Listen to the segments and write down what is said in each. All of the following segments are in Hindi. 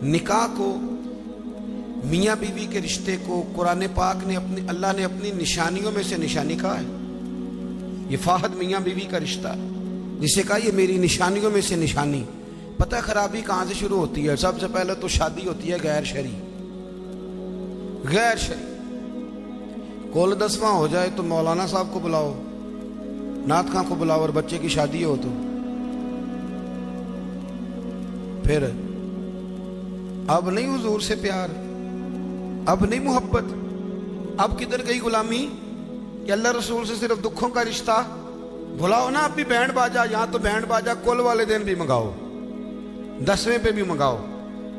निकाह को, मियाँ बीवी के रिश्ते को कुरान पाक ने अल्लाह ने अपनी निशानियों में से निशानी कहा है। ये फाहद मियाँ बीवी का रिश्ता जिसे कहा ये मेरी निशानियों में से निशानी। पता है खराबी कहाँ से शुरू होती है? सबसे पहले तो शादी होती है गैर शरी। गैर शरी कोल 10वां हो जाए तो मौलाना साहब को बुलाओ, नात खां को बुलाओ, और बच्चे की शादी हो तो फिर अब नहीं हुजूर से प्यार, अब नहीं मोहब्बत, अब किधर गई गुलामी कि अल्लाह रसूल से सिर्फ दुखों का रिश्ता। बुलाओ ना अब भी बैंड बाजा, यहां तो बैंड बाजा कुल वाले दिन भी मंगाओ, 10वें पे भी मंगाओ,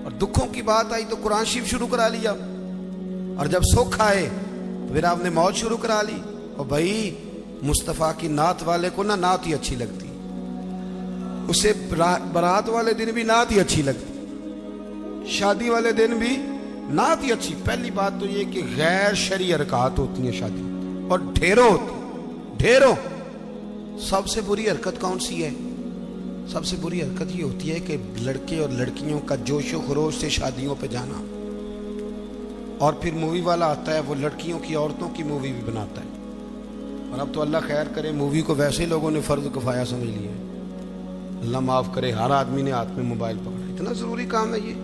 और दुखों की बात आई तो कुरान शरीफ शुरू करा लिया, और जब सुख आए तो फिर आपने मौत शुरू करा ली। और भाई मुस्तफ़ा की नात वाले को ना नात ही अच्छी लगती, उसे बारात वाले दिन भी नात ही अच्छी लगती, शादी वाले दिन भी नात ही अच्छी। पहली बात तो ये कि गैर शरई हरकत होती है शादी, और ढेरों होती, ढेरों। सबसे बुरी हरकत कौन सी है? सबसे बुरी हरकत ये होती है कि लड़के और लड़कियों का जोशो खरोश से शादियों पे जाना, और फिर मूवी वाला आता है वो लड़कियों की औरतों की मूवी भी बनाता है। और अब तो अल्लाह खैर करे, मूवी को वैसे लोगों ने फर्ज किफाया समझ लिया है। अल्लाह माफ करे, हर आदमी ने हाथ में मोबाइल पकड़ा। इतना जरूरी काम है ये।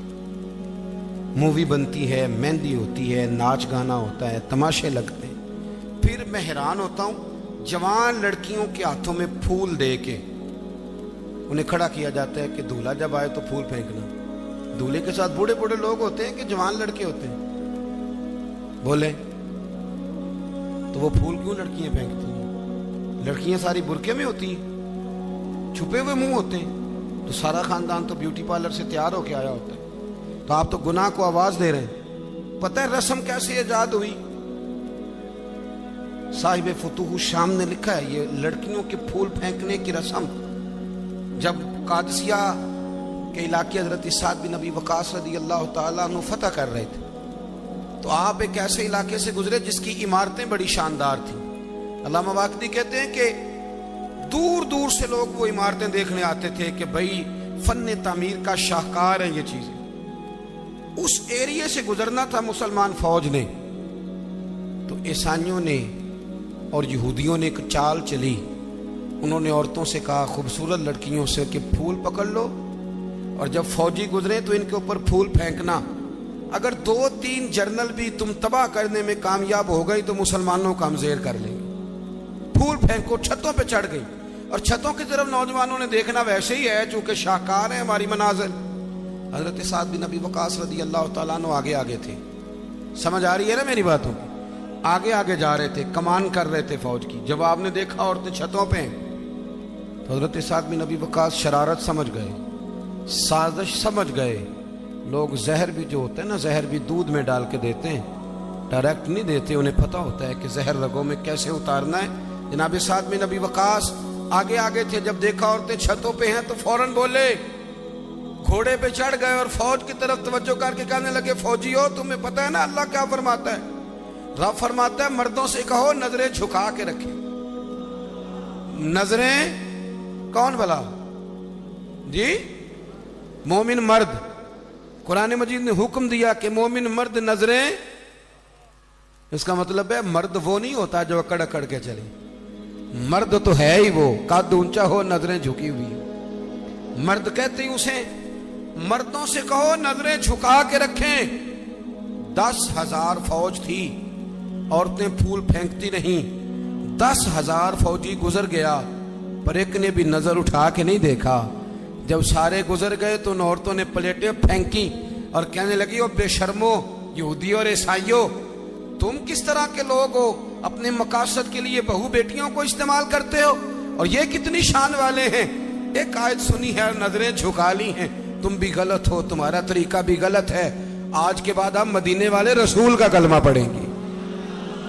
मूवी बनती है, मेहंदी होती है, नाच गाना होता है, तमाशे लगते हैं। फिर मैं हैरान होता हूँ, जवान लड़कियों के हाथों में फूल दे के उन्हें खड़ा किया जाता है कि दूल्हा जब आए तो फूल फेंकना। दूल्हे के साथ बूढ़े बूढ़े लोग होते हैं कि जवान लड़के होते हैं? बोले तो वो फूल क्यों लड़कियां फेंकती हैं? लड़कियां सारी बुरके में होती हैं, छुपे हुए मुंह होते हैं, तो सारा खानदान तो ब्यूटी पार्लर से तैयार होके आया होता है। तो आप तो गुनाह को आवाज दे रहे हैं। पता है रस्म कैसे इजाद हुई? साहिब फुतूह शाम ने लिखा है ये लड़कियों के फूल फेंकने की रस्म जब कादसिया के इलाके हजरत साद बिन नबी वकास रदी अल्लाह तआला अन्हु फतह कर रहे थे, तो आप एक ऐसे इलाके से गुजरे जिसकी इमारतें बड़ी शानदार थी। अल्लामा वाकदी कहते हैं कि दूर दूर से लोग वो इमारतें देखने आते थे कि भाई फन तामीर का शाहकार है ये चीजें। उस एरिया से गुजरना था मुसलमान फौज ने, तो ईसाइयों ने और यहूदियों ने एक चाल चली। उन्होंने औरतों से कहा, खूबसूरत लड़कियों से, कि फूल पकड़ लो और जब फौजी गुजरे तो इनके ऊपर फूल फेंकना। अगर 2-3 जर्नल भी तुम तबाह करने में कामयाब हो गई तो मुसलमानों को हम ज़ेर कर लेंगे। फूल फेंको। छतों पे चढ़ गई, और छतों की तरफ नौजवानों ने देखना वैसे ही है चूंकि शाहकार है हमारी मनाजिर। हजरत साद बिन नबी वकास रदी अल्लाह तआला अन्हु आगे आगे थे। समझ आ रही है ना मेरी बातों? आगे आगे जा रहे थे, कमान कर रहे थे फौज की। जब आपने देखा औरतें छतों पे, तो हजरत साद बिन नबी वकास शरारत समझ गए, साजिश समझ गए। लोग जहर भी जो होता है ना, जहर भी दूध में डाल के देते हैं, डायरेक्ट नहीं देते। उन्हें पता होता है कि जहर रगों में कैसे उतारना है। जनाब साद बिन नबी वकास आगे आगे थे। जब देखा औरतें छतों पे हैं तो फौरन बोले, घोड़े पे चढ़ गए और फौज की तरफ तवज्जो करके कहने लगे, फौजी हो तुम्हें पता है ना अल्लाह क्या फरमाता है? रब फरमाता है मर्दों से कहो नजरें झुका के रखें। नजरें कौन भला जी? मोमिन मर्द। कुरान मजीद ने हुक्म दिया कि मोमिन मर्द नजरें, इसका मतलब है मर्द वो नहीं होता जो अकड़ अकड़ के चले। मर्द तो है ही वो, कद ऊंचा हो, नजरें झुकी हुई। मर्द कहते ही उसे मर्दों से कहो नजरें झुका के रखें। 10,000 फौज थी, औरतें फूल फेंकती नहीं। 10,000 फौजी गुजर गया, पर एक ने भी नजर उठा के नहीं देखा। जब सारे गुजर गए तो उन औरतों ने प्लेटें फेंकी और कहने लगी, ओ बेशर्मो यहूदी और ईसाइयों, तुम किस तरह के लोग हो? अपने मकासद के लिए बहू बेटियों को इस्तेमाल करते हो, और ये कितनी शान वाले हैं। एक आयत सुनी है और नजरें झुका ली हैं। तुम भी गलत हो, तुम्हारा तरीका भी गलत है। आज के बाद हम मदीने वाले रसूल का कलमा पढ़ेंगे,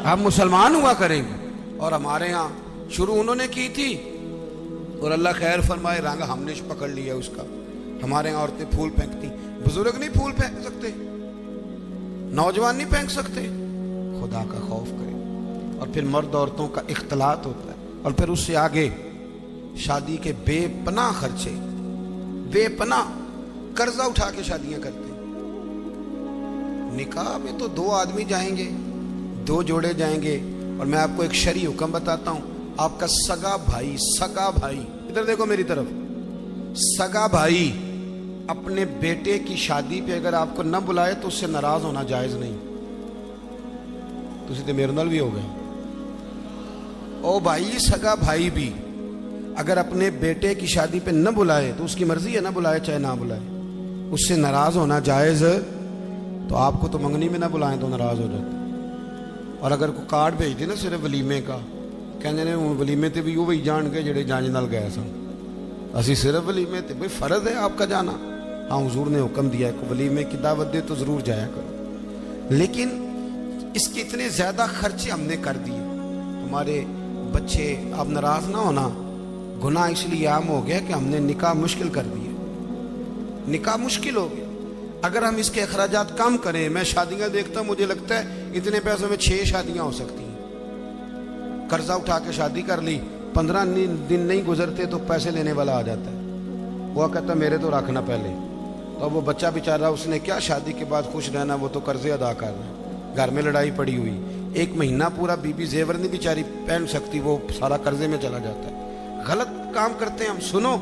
हम मुसलमान हुआ करेंगे। और हमारे यहाँ शुरू उन्होंने की थी, और अल्लाह खैर फरमाए रंग हमने पकड़ लिया उसका। हमारे यहाँ औरतें फूल फेंकती, बुजुर्ग नहीं फूल फेंक सकते, नौजवान नहीं फेंक सकते। खुदा का खौफ करें। और फिर मर्द औरतों का इख्तलात होता है, और फिर उससे आगे शादी के बेपनाह खर्चे, बेपनाह कर्जा उठा के शादियां करते हैं। निकाह में तो दो आदमी जाएंगे, दो जोड़े जाएंगे। और मैं आपको एक शरई हुक्म बताता हूं, आपका सगा भाई, इधर देखो मेरी तरफ, सगा भाई अपने बेटे की शादी पे अगर आपको न बुलाए तो उससे नाराज होना जायज नहीं। तुसी ते मेरे नाल भी हो गए। ओ भाई, सगा भाई भी अगर अपने बेटे की शादी पे न बुलाए तो उसकी मर्जी है, ना बुलाए चाहे ना बुलाए, उससे नाराज होना जायज। तो आपको तो मंगनी में ना बुलाएं तो नाराज हो जाते। और अगर कोई कार्ड भेज दे ना सिर्फ वलीमे का, कहने ने हूँ वलीमे ते भी वो ही जान के जेड़े जांच नाल गए सन, असी सिर्फ वलीमे ते, भाई फर्ज है आपका जाना। हाँ, हुजूर ने हुक्म दिया है वलीमे की दावत दे तो जरूर जाया करो, लेकिन इसके इतने ज्यादा खर्चे हमने कर दिए। हमारे बच्चे, अब नाराज ना होना, गुनाह इसलिए आम हो गया कि हमने निकाह मुश्किल कर दिया। निकाह मुश्किल हो गया। अगर हम इसके अखराजात कम करें, मैं शादियां देखता हूं, मुझे लगता है इतने पैसों में 6 शादियां हो सकती हैं। कर्जा उठा के शादी कर ली, 15 दिन नहीं गुजरते तो पैसे लेने वाला आ जाता है। वो कहता मेरे तो रखना पहले। तो वो बच्चा बेचारा, उसने क्या शादी के बाद खुश रहना, वो तो कर्जे अदा कर रहा है। घर में लड़ाई पड़ी हुई, 1 महीना पूरा बीबी जेवर नहीं बेचारी पहन सकती, वो सारा कर्जे में चला जाता है। गलत काम करते हैं हम। सुनो,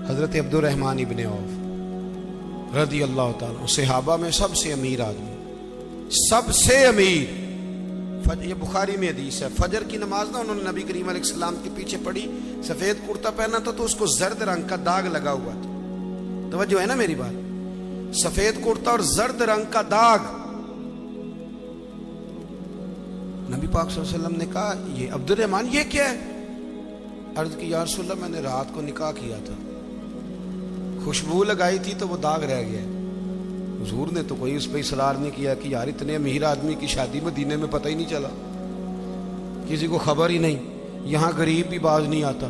हजरत अब्दुर्रहमान इब्ने औफ रदी अल्लाह ताला, सहाबा में सबसे अमीर आदमी, सबसे अमीर। ये बुखारी में हदीस है, फजर की नमाज ना उन्होंने नबी करीम अलैहिस्सलाम के पीछे पढ़ी, सफेद कुर्ता पहना था तो उसको जर्द रंग का दाग लगा हुआ था। तवज्जो है ना मेरी बात? सफेद कुर्ता और जर्द रंग का दाग। नबी पाक सल्लल्लाहु अलैहि वसल्लम ने कहा, ये अब्दुर्रहमान ये क्या है? अर्ज की या रसूल अल्लाह, मैंने रात को निकाह किया था, खुशबू लगाई थी तो वो दाग रह गया। हुजूर ने तो कोई उस पर इसरार नहीं किया कि यार इतने अमीर आदमी की शादी मदीने में पता ही नहीं चला, किसी को खबर ही नहीं। यहाँ गरीब भी बाज नहीं आता,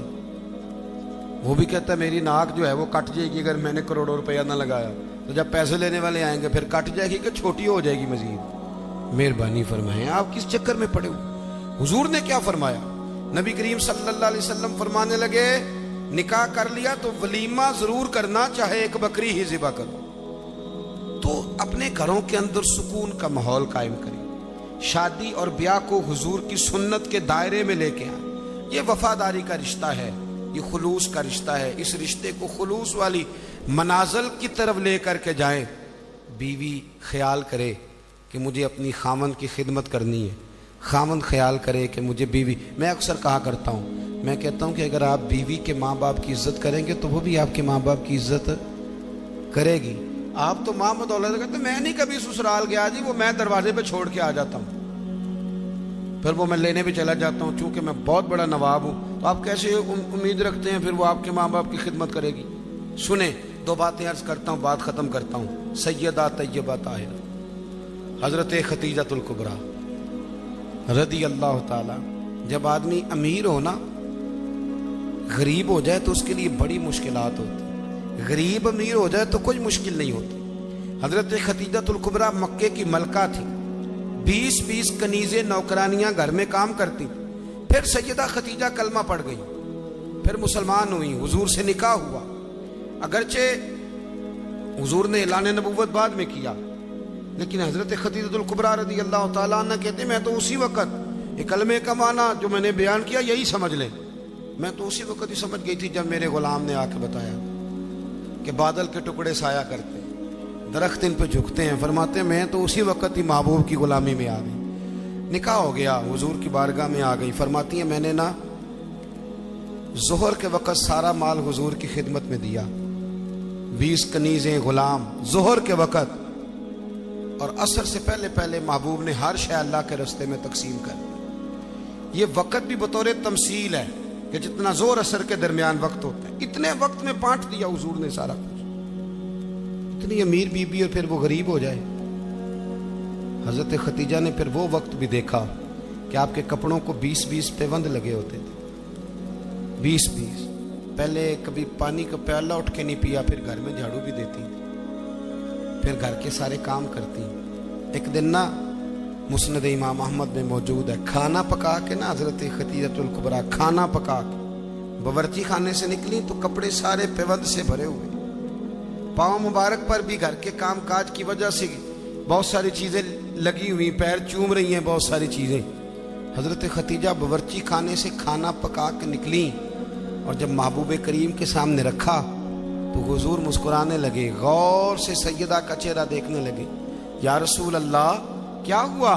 वो भी कहता है मेरी नाक जो है वो कट जाएगी अगर मैंने करोड़ों रुपया ना लगाया, तो जब पैसे लेने वाले आएंगे फिर कट जाएगी कि छोटी हो जाएगी मजीद। मेहरबानी फरमाएं, आप किस चक्कर में पड़े हो? हुजूर ने क्या फरमाया? नबी करीम सल्लल्लाहु अलैहि वसल्लम फरमाने लगे, निकाह कर लिया तो वलीमा जरूर करना, चाहे एक बकरी ही ज़िबा करो। तो अपने घरों के अंदर सुकून का माहौल कायम करें। शादी और ब्याह को हुजूर की सुन्नत के दायरे में लेके आए। ये वफादारी का रिश्ता है, ये खुलूस का रिश्ता है। इस रिश्ते को खुलूस वाली मनाजिल की तरफ लेकर के जाएं। बीवी ख्याल करे कि मुझे अपनी खामन की खिदमत करनी है, खामन ख्याल करे कि मुझे बीवी। मैं अक्सर कहा करता हूँ, मैं कहता हूँ कि अगर आप बीवी के माँ बाप की इज्जत करेंगे तो वो भी आपके माँ बाप की इज्जत करेगी। आप तो माँ बदौलत कहते मैं नहीं कभी ससुराल गया जी, वो मैं दरवाजे पे छोड़ के आ जाता हूँ, फिर वो मैं लेने भी चला जाता हूँ, चूंकि मैं बहुत बड़ा नवाब हूँ। तो आप कैसे उम्मीद रखते हैं फिर वो आपके माँ बाप की खिदमत करेगी? सुने, 2 बातें अर्ज करता हूँ, बात खत्म करता हूँ। सैयदा तैयबा ताहिरा हजरत खतीजतुल कुबरा रदी अल्लाह ताला। जब आदमी अमीर हो ना, गरीब हो जाए तो उसके लिए बड़ी मुश्किलात होती। गरीब अमीर हो जाए तो कोई मुश्किल नहीं होती। हजरत खतीजतुल कुबरा मक्के की मलका थी, 20-20 कनीज़े नौकरानियां घर में काम करती। फिर सैयदा खतीजा कलमा पड़ गई, फिर मुसलमान हुई, हुजूर से निकाह हुआ। अगरचे हुजूर ने ऐलान नबुव्वत बाद में किया, लेकिन हजरत खतीजतुल कुबरा रदी अल्लाह ताला अन्हा कहते मैं तो उसी वक्त, कलमे का माना जो मैंने बयान किया यही समझ लें, मैं तो उसी वक्त ही समझ गई थी जब मेरे गुलाम ने आके बताया कि बादल के टुकड़े साया करते, दरख्त इन पे झुकते हैं। फरमाते मैं तो उसी वक्त ही महबूब की गुलामी में आ गई। निकाह हो गया, हुजूर की बारगाह में आ गई। फरमाती है मैंने ना जोहर के वक्त सारा माल हुजूर की खिदमत में दिया, 20 कनीज़ें गुलाम जोहर के वक्त, और असर से पहले पहले महबूब ने हर शय अल्लाह के रास्ते में तकसीम कर दी। ये वक्त भी बतौर तमसील है कि जितना जोर असर के दरमियान वक्त होता है, इतने वक्त में बांट दिया हुजूर ने सारा कुछ। इतनी अमीर बीबी और फिर वो गरीब हो जाए। हजरत खतीजा ने फिर वो वक्त भी देखा कि आपके कपड़ों को 20-20 पैबंद लगे होते थे, 20-20। पहले कभी पानी का प्याला उठ के नहीं पिया, फिर घर में झाड़ू भी देती, फिर घर के सारे काम करती। एक दिन ना मुस्नद इमाम अहमद में मौजूद है, खाना पका के ना हजरत खतीजतुल कुबरा खाना पका के बावर्ची खाने से निकली तो कपड़े सारे पैबंद से भरे हुए, पाँव मुबारक पर भी घर के काम काज की वजह से बहुत सारी चीज़ें लगी हुई, पैर चूम रही हैं बहुत सारी चीज़ें। हज़रत खतीजा बावर्ची खाने से खाना पका के निकली और जब महबूब करीम के सामने रखा तो हुजूर मुस्कुराने लगे, गौर से सैयदा का चेहरा देखने लगे। या रसूल अल्लाह क्या हुआ?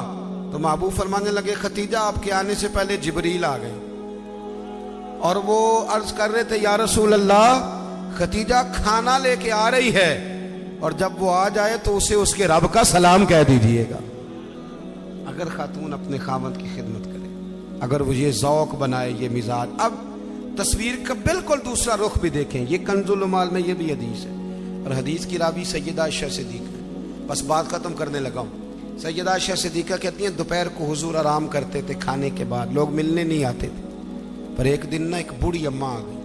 तो महबूब फरमाने लगे, खतीजा आपके आने से पहले जिब्रील आ गए और वो अर्ज कर रहे थे, या रसूल अल्लाह खतीजा खाना लेके आ रही है और जब वो आ जाए तो उसे उसके रब का सलाम कह दीजिएगा। अगर खातून अपने खामद की खिदमत करे, अगर वो ये ज़ौक़ बनाए, ये मिजाज। अब तस्वीर का बिल्कुल दूसरा रुख भी देखें, ये कंजुल माल में ये भी हदीस है और हदीस की रावी सैयदा आयशा सिद्दीक़ा है। बस बात ख़त्म करने लगा हूँ। सैयदा आयशा सिद्दीक़ा कहती हैं दोपहर को हुजूर आराम करते थे, खाने के बाद लोग मिलने नहीं आते थे। पर एक दिन ना एक बूढ़ी अम्मा आ गई।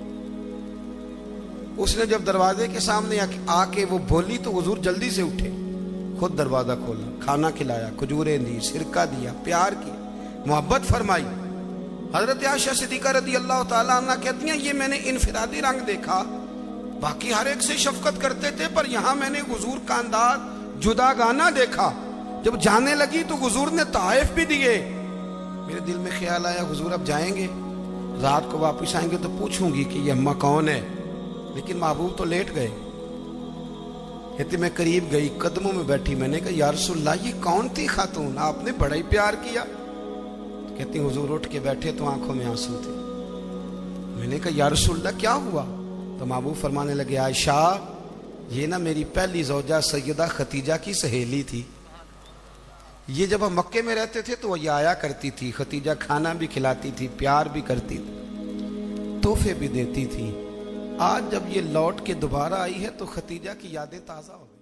उसने जब दरवाजे के सामने आके वो बोली तो हुजूर जल्दी से उठे, खुद दरवाजा खोला, खाना खिलाया, खजूरें दी, सिरका दिया, प्यार किया, मोहब्बत फरमाई। हजरत आयशा सिद्दीक़ा रज़ी अल्लाह ताला अन्हा कहती हैं ये मैंने इनफिरादी रंग देखा, बाकी हर एक से शफकत करते थे पर यहां मैंने हुजूर का अंदाज जुदागाना देखा। जब जाने लगी तो हुजूर ने ताइफ भी दिए। मेरे दिल में ख्याल आया हुजूर अब जाएंगे, रात को वापस आएंगे तो पूछूंगी कि ये अम्मा कौन है, लेकिन महबूब तो लेट गए। कहती मैं करीब गई, कदमों में बैठी, मैंने कहा या रसूलल्लाह ये कौन थी खातून, आपने बड़ा ही प्यार किया। तो कहती हुजूर उठ के बैठे तो आंखों में आंसू थे। मैंने कहा या रसूलल्लाह क्या हुआ? तो महबूब फरमाने लगे आयशा ये ना मेरी पहली ज़ौजा सैयदा खतीजा की सहेली थी। ये जब हम मक्के में रहते थे तो ये आया करती थी, खतीजा खाना भी खिलाती थी, प्यार भी करती थी, तोहफे भी देती थी। आज जब ये लौट के दोबारा आई है तो खतीजा की यादें ताज़ा हो गई।